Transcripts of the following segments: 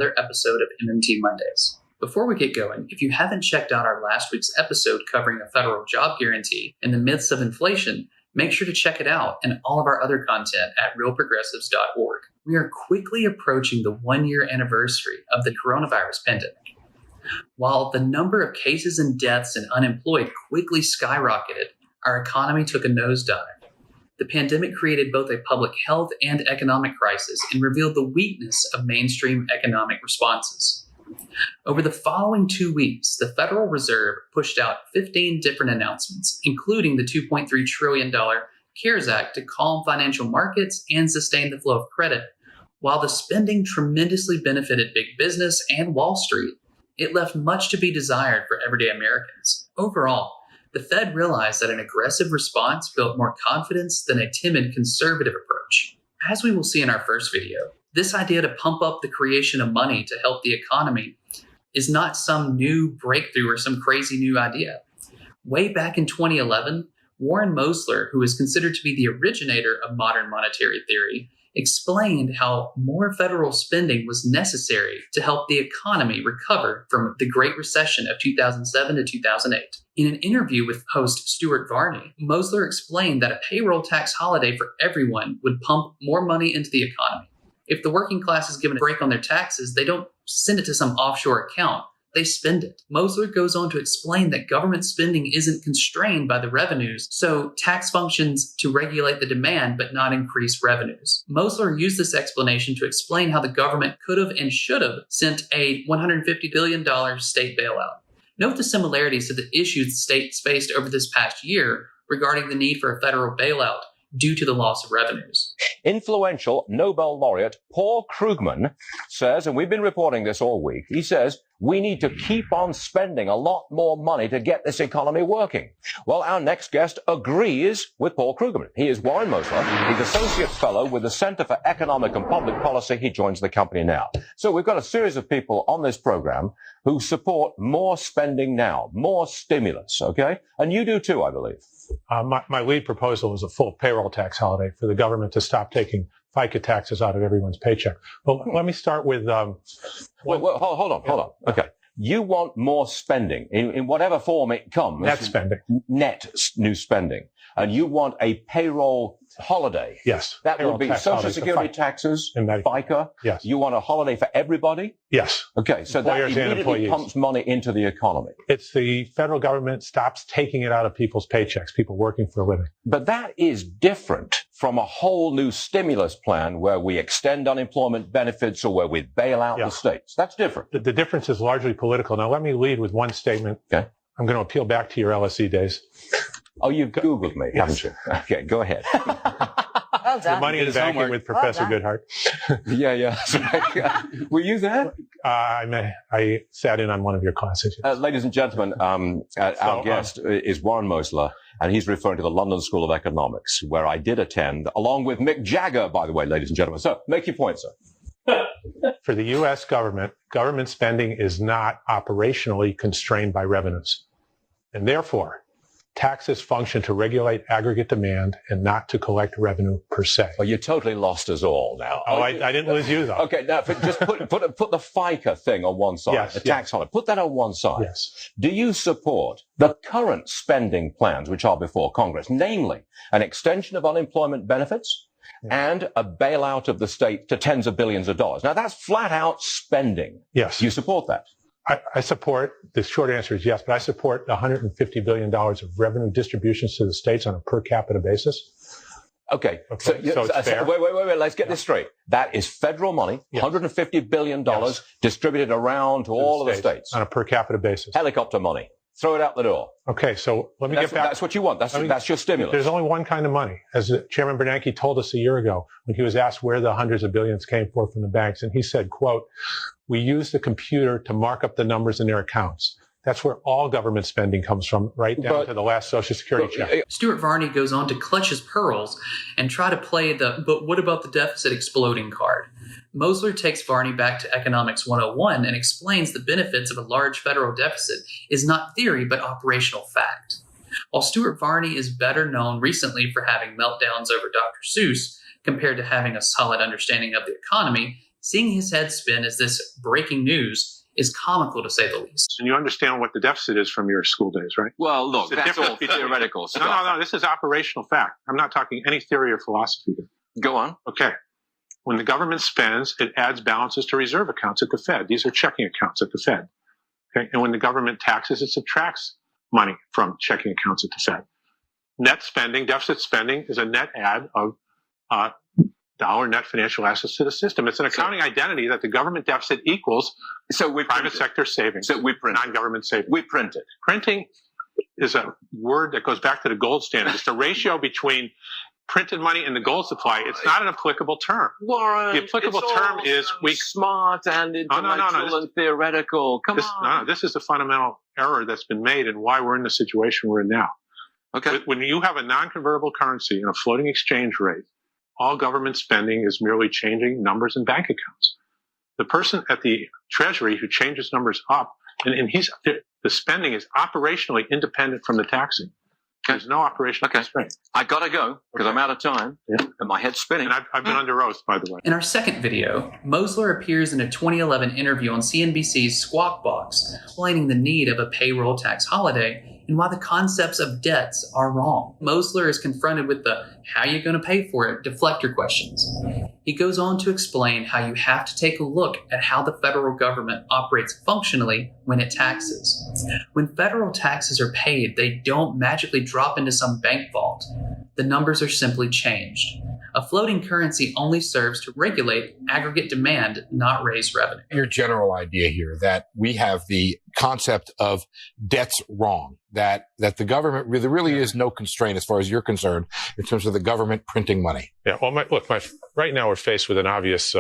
another episode of MMT Mondays. Before we get going, if you haven't checked out our last week's episode covering a federal job guarantee and the myths of inflation, make sure to check it out and all of our other content at realprogressives.org. We are quickly approaching the one-year anniversary of the coronavirus pandemic. While the number of cases and deaths and unemployed quickly skyrocketed, our economy took a nosedive. The pandemic created both a public health and economic crisis and revealed the weakness of mainstream economic responses. Over the following 2 weeks, the Federal Reserve pushed out 15 different announcements, including the $2.3 trillion CARES Act to calm financial markets and sustain the flow of credit. While the spending tremendously benefited big business and Wall Street, it left much to be desired for everyday Americans. Overall, the Fed realized that an aggressive response built more confidence than a timid conservative approach. As we will see in our first video, this idea to pump up the creation of money to help the economy is not some new breakthrough or some crazy new idea. Way back in 2011, Warren Mosler, who is considered to be the originator of modern monetary theory, explained how more federal spending was necessary to help the economy recover from the Great Recession of 2007 to 2008. In an interview with host Stuart Varney, Mosler explained that a payroll tax holiday for everyone would pump more money into the economy. If the working class is given a break on their taxes, they don't send it to some offshore account. They spend it. Mosler goes on to explain that government spending isn't constrained by the revenues, so tax functions to regulate the demand but not increase revenues. Mosler used this explanation to explain how the government could have and should have sent a $150 billion state bailout. Note the similarities to the issues states faced over this past year regarding the need for a federal bailout due to the loss of revenues. Influential Nobel laureate Paul Krugman says, and we've been reporting this all week, he says, we need to keep on spending a lot more money to get this economy working. Well, our next guest agrees with Paul Krugman. He is Warren Mosler. He's Associate Fellow with the Center for Economic and Public Policy. He joins the company now. So we've got a series of people on this program who support more spending now, more stimulus, okay? And you do too, I believe. My lead proposal is a full payroll tax holiday for the government to stop taking FICA taxes out of everyone's paycheck. Well, let me start with... Wait, hold on. Okay. You want more spending in whatever form it comes. Net spending. Net new spending. And you want a payroll holiday. Yes. That payroll would be Social Security taxes, FICA. Yes. You want a holiday for everybody? Yes. Okay, so Employers that immediately pumps money into the economy. It's the federal government stops taking it out of people's paychecks, people working for a living. But that is different from a whole new stimulus plan where we extend unemployment benefits or where we bail out the states. That's different. The difference is largely political. Now, let me lead with one statement. Okay. I'm going to appeal back to your LSE days. Oh, you've Googled me, haven't you? Okay, go ahead. Well done. The money in banking with Professor Goodhart. Yeah. Were you there? I sat in on one of your classes. Yes. Ladies and gentlemen, our guest is Warren Mosler, and he's referring to the London School of Economics, where I did attend, along with Mick Jagger, by the way, ladies and gentlemen. So, make your point, sir. For the U.S. government spending is not operationally constrained by revenues. And therefore, taxes function to regulate aggregate demand and not to collect revenue per se. Well, you totally lost us all now. Oh, I didn't lose you, though. Okay, now just put the FICA thing on one side, yes, the tax holiday. Put that on one side. Yes. Do you support the current spending plans which are before Congress, namely an extension of unemployment benefits and a bailout of the state to tens of billions of dollars? Now, that's flat out spending. Yes. Do you support that? I support, the short answer is yes, but I support the $150 billion of revenue distributions to the states on a per capita basis. Okay. So it's fair. Wait. Let's get this straight. That is federal money, $150 billion distributed around to all of the states. On a per capita basis. Helicopter money. Throw it out the door. Okay, so let me get back. That's what you want. That's your stimulus. There's only one kind of money. As Chairman Bernanke told us a year ago when he was asked where the hundreds of billions came from the banks, and he said, quote, "We use the computer to mark up the numbers in their accounts." That's where all government spending comes from, right down to the last Social Security check. Stuart Varney goes on to clutch his pearls and try to play the "but what about the deficit exploding" card. Mosler takes Varney back to Economics 101 and explains the benefits of a large federal deficit is not theory but operational fact. While Stuart Varney is better known recently for having meltdowns over Dr. Seuss compared to having a solid understanding of the economy, Seeing his head spin as this breaking news is comical, to say the least. And you understand what the deficit is from your school days, right? Well, look, that's all theoretical stuff. No. This is operational fact. I'm not talking any theory or philosophy here. Go on. Okay. When the government spends, it adds balances to reserve accounts at the Fed. These are checking accounts at the Fed. Okay. And when the government taxes, it subtracts money from checking accounts at the Fed. Net spending, deficit spending, is a net add of dollar net financial assets to the system. It's an accounting identity that the government deficit equals private sector savings. So we print non-government savings. We print it. Printing is a word that goes back to the gold standard. It's the ratio between printed money and the gold supply. It's not an applicable term. Warren, the applicable term is smart and intellectual and theoretical. Come on. This is the fundamental error that's been made and why we're in the situation we're in now. Okay. When you have a non-convertible currency and a floating exchange rate, all government spending is merely changing numbers in bank accounts. The person at the Treasury who changes numbers up, and the spending is operationally independent from the taxing. There's no operational constraint. I gotta go because I'm out of time and my head's spinning. And I've been under oath, by the way. In our second video, Mosler appears in a 2011 interview on CNBC's Squawk Box, explaining the need of a payroll tax holiday and why the concepts of debts are wrong. Mosler is confronted with the "how you going to pay for it" deflector questions. He goes on to explain how you have to take a look at how the federal government operates functionally when it taxes. When federal taxes are paid, they don't magically drop into some bank vault. The numbers are simply changed. A floating currency only serves to regulate aggregate demand, not raise revenue. Your general idea here that we have the concept of debts wrong, that the government, there really is no constraint as far as you're concerned in terms of the government printing money. Yeah, well, right now we're faced with an obvious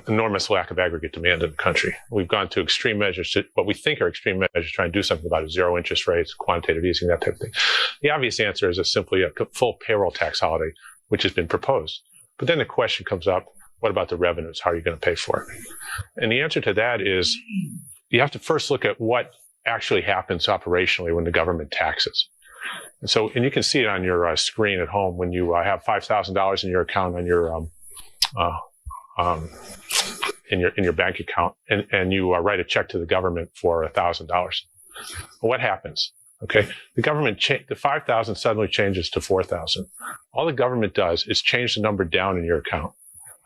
enormous lack of aggregate demand in the country. We've gone to extreme measures, what we think are extreme measures, trying to do something about it: zero interest rates, quantitative easing, that type of thing. The obvious answer is simply a full payroll tax holiday, which has been proposed. But then the question comes up, what about the revenues? How are you going to pay for it? And the answer to that is you have to first look at what actually happens operationally when the government taxes. And you can see it on your screen at home when you have $5,000 in your account on your in your bank account, and you write a check to the government for $1,000. Well, what happens? Okay, the government the 5,000 suddenly changes to 4,000. All the government does is change the number down in your account.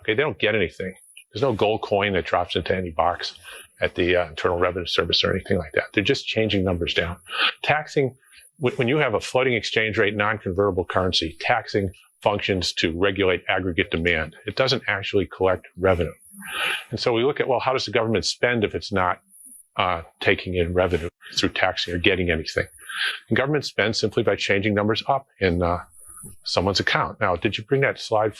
Okay, they don't get anything. There's no gold coin that drops into any box at the Internal Revenue Service or anything like that. They're just changing numbers down. Taxing, when you have a floating exchange rate, non-convertible currency, taxing functions to regulate aggregate demand. It doesn't actually collect revenue. And so we look at, well, how does the government spend if it's not taking in revenue through taxing or getting anything? And government spends simply by changing numbers up in someone's account. Now, did you bring that slide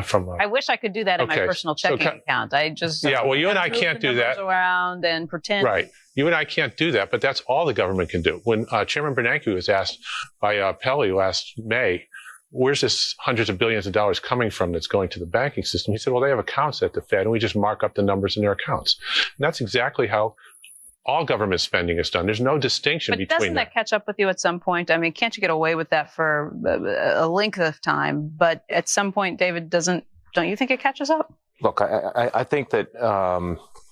from? I wish I could do that in my personal checking account. I just well, you and I can't do that. Around and pretend. Right. You and I can't do that, but that's all the government can do. When Chairman Bernanke was asked by Pelley last May, where's this hundreds of billions of dollars coming from that's going to the banking system? He said, well, they have accounts at the Fed, and we just mark up the numbers in their accounts. And that's exactly how all government spending is done. There's no distinction between them. But doesn't that catch up with you at some point? I mean, can't you get away with that for a length of time? But at some point, David, don't you think it catches up? Look, I think that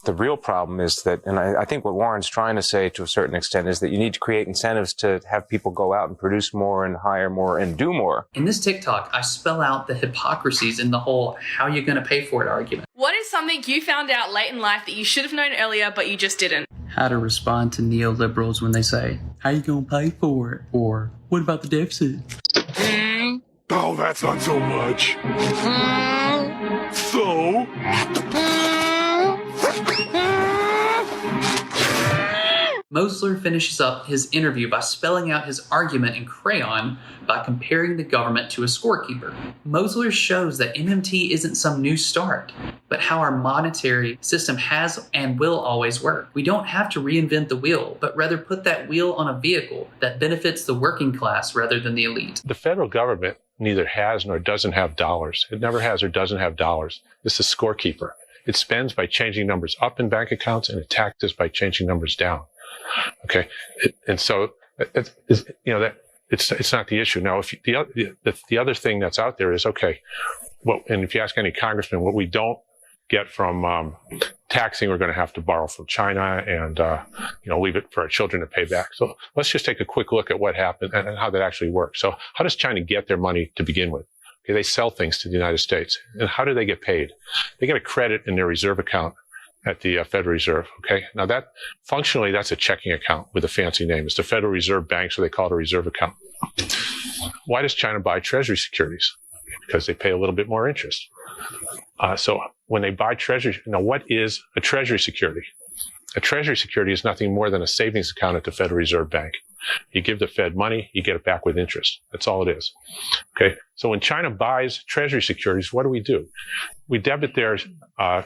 the real problem is that, and I think what Warren's trying to say to a certain extent is that you need to create incentives to have people go out and produce more and hire more and do more. In this TikTok, I spell out the hypocrisies in the whole "how you going to pay for it" argument. What is something you found out late in life that you should have known earlier but you just didn't? How to respond to neoliberals when they say, "How you going to pay for it?" or "What about the deficit?" Oh, that's not so much. So? Mosler finishes up his interview by spelling out his argument in crayon by comparing the government to a scorekeeper. Mosler shows that MMT isn't some new start, but how our monetary system has and will always work. We don't have to reinvent the wheel, but rather put that wheel on a vehicle that benefits the working class rather than the elite. The federal government neither has nor doesn't have dollars. It never has or doesn't have dollars. It's a scorekeeper. It spends by changing numbers up in bank accounts, and it taxes by changing numbers down. Okay, and so it's not the issue. Now, if the other thing that's out there is, okay, and if you ask any congressman, what we don't get from taxing, we're going to have to borrow from China and leave it for our children to pay back. So let's just take a quick look at what happened and how that actually works. So how does China get their money to begin with? Okay, they sell things to the United States. And how do they get paid? They get a credit in their reserve account at the Federal Reserve. Okay, now that functionally that's a checking account with a fancy name. It's the Federal Reserve Bank, so they call it a reserve account. Why does China buy Treasury securities? Because they pay a little bit more interest. So when they buy Treasury, what is a Treasury security? A Treasury security is nothing more than a savings account at the Federal Reserve Bank. You give the Fed money, you get it back with interest. That's all it is. Okay. So when China buys Treasury securities, what do? We debit their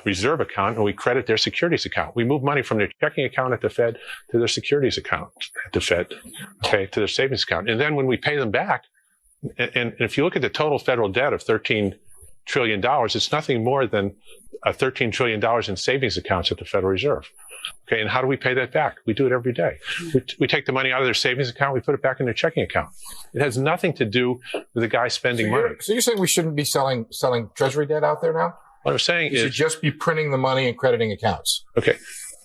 reserve account and we credit their securities account. We move money from their checking account at the Fed to their securities account at the Fed, okay, to their savings account. And then when we pay them back, and if you look at the total federal debt of $13 trillion, it's nothing more than $13 trillion in savings accounts at the Federal Reserve. Okay, and how do we pay that back? We do it every day. We take the money out of their savings account, we put it back in their checking account. It has nothing to do with the guy spending money. So you're saying we shouldn't be selling Treasury debt out there now? What I'm saying is, you should just be printing the money and crediting accounts. Okay,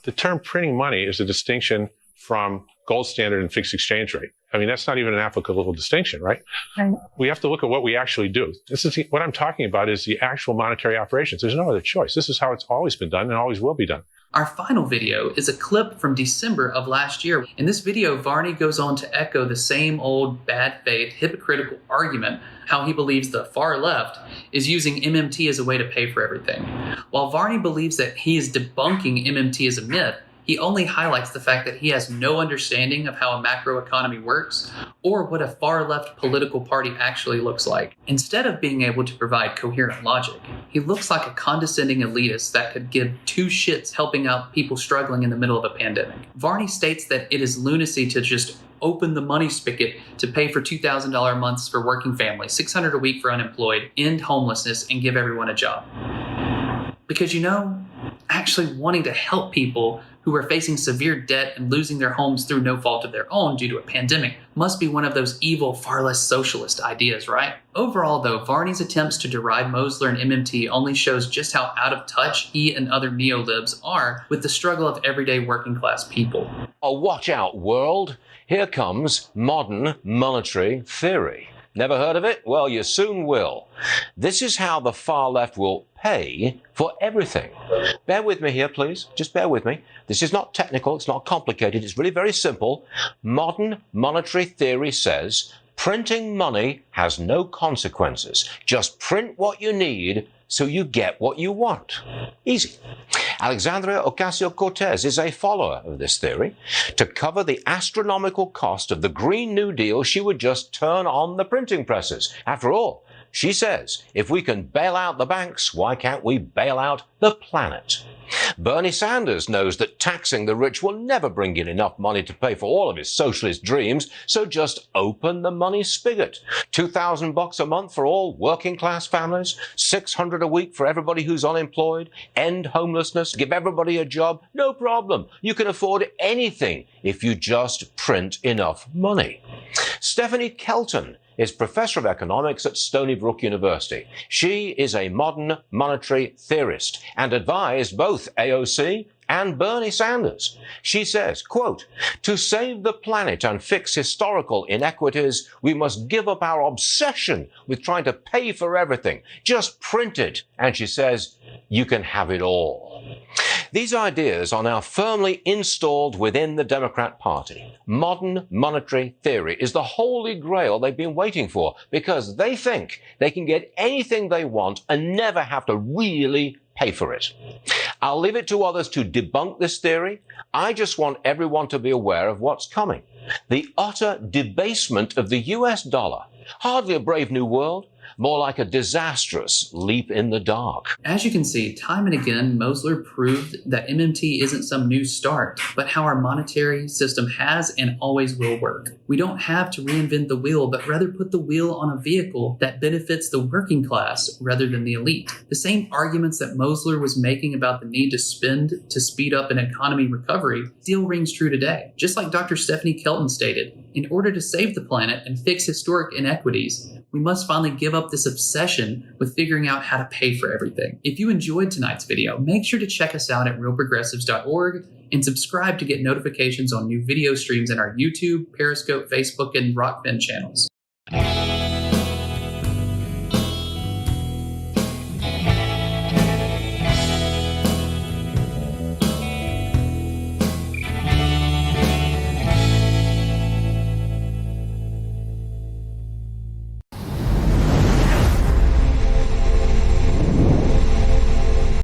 the term printing money is a distinction from gold standard and fixed exchange rate. I mean, that's not even an applicable distinction, right? Right. We have to look at what we actually do. This is what I'm talking about is the actual monetary operations. There's no other choice. This is how it's always been done and always will be done. Our final video is a clip from December of last year. In this video, Varney goes on to echo the same old bad faith, hypocritical argument, how he believes the far left is using MMT as a way to pay for everything. While Varney believes that he is debunking MMT as a myth, he only highlights the fact that he has no understanding of how a macroeconomy works or what a far-left political party actually looks like. Instead of being able to provide coherent logic, he looks like a condescending elitist that could give two shits helping out people struggling in the middle of a pandemic. Varney states that it is lunacy to just open the money spigot to pay for $2,000 months for working families, $600 a week for unemployed, end homelessness, and give everyone a job. Because actually wanting to help people who are facing severe debt and losing their homes through no fault of their own due to a pandemic must be one of those evil, far less socialist ideas, right? Overall, though, Varney's attempts to deride Mosler and MMT only shows just how out of touch he and other neolibs are with the struggle of everyday working class people. Oh, watch out, world. Here comes modern monetary theory. Never heard of it? Well, you soon will. This is how the far left will pay for everything. Bear with me here, please. Just bear with me. This is not technical. It's not complicated. It's really very simple. Modern monetary theory says printing money has no consequences. Just print what you need so you get what you want. Easy. Alexandria Ocasio-Cortez is a follower of this theory. To cover the astronomical cost of the Green New Deal, she would just turn on the printing presses. After all, she says, if we can bail out the banks, why can't we bail out the planet? Bernie Sanders knows that taxing the rich will never bring in enough money to pay for all of his socialist dreams, so just open the money spigot. $2,000 a month for all working class families, $600 a week for everybody who's unemployed, end homelessness, give everybody a job, no problem. You can afford anything if you just print enough money. Stephanie Kelton is professor of economics at Stony Brook University. She is a modern monetary theorist and advised both AOC and Bernie Sanders. She says, quote, to save the planet and fix historical inequities, we must give up our obsession with trying to pay for everything. Just print it. And she says, you can have it all. These ideas are now firmly installed within the Democrat Party. Modern monetary theory is the holy grail they've been waiting for because they think they can get anything they want and never have to really pay for it. I'll leave it to others to debunk this theory. I just want everyone to be aware of what's coming. The utter debasement of the US dollar. Hardly a brave new world. More like a disastrous leap in the dark. As you can see, time and again, Mosler proved that MMT isn't some new start, but how our monetary system has and always will work. We don't have to reinvent the wheel, but rather put the wheel on a vehicle that benefits the working class rather than the elite. The same arguments that Mosler was making about the need to spend to speed up an economy recovery still rings true today. Just like Dr. Stephanie Kelton stated, In order to save the planet and fix historic inequities, we must finally give up this obsession with figuring out how to pay for everything. If you enjoyed tonight's video, make sure to check us out at realprogressives.org and subscribe to get notifications on new video streams in our YouTube, Periscope, Facebook, and Rockfin channels.